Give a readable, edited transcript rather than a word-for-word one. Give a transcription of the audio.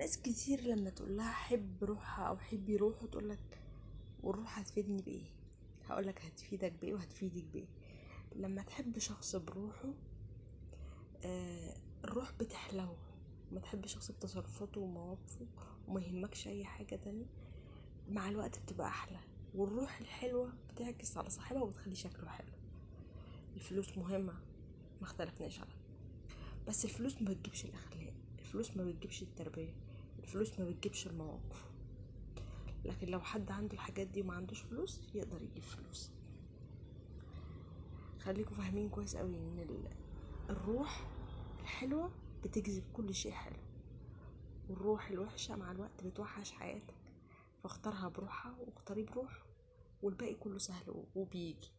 ناس كتير لما تقول لها حب روحها او حبي روحه تقولك والروح هتفيدني بايه؟ هقولك هتفيدك بايه وهتفيدك بايه. لما تحب شخص بروحه الروح بتحلو. ما تحب شخص بتصرفاته ومواقفه وما يهمكش اي حاجة تانية، مع الوقت بتبقى احلى. والروح الحلوة بتعكس على صاحبها وبتخلي شكله حلو. الفلوس مهمة، ما اختلفناش عليها، بس الفلوس ما بتجيبش الاخلاق، الفلوس ما بتجيبش التربية، الفلوس ما بتجيبش المواقف. لكن لو حد عنده الحاجات دي وما عندوش فلوس يقدر يجيب فلوس. خليكم فاهمين كويس قوي ان الروح الحلوة بتجذب كل شيء حلو، والروح الوحشة مع الوقت بتوحش حياتك. فاختارها بروحها واختاري بروح، والباقي كله سهل وبيجي.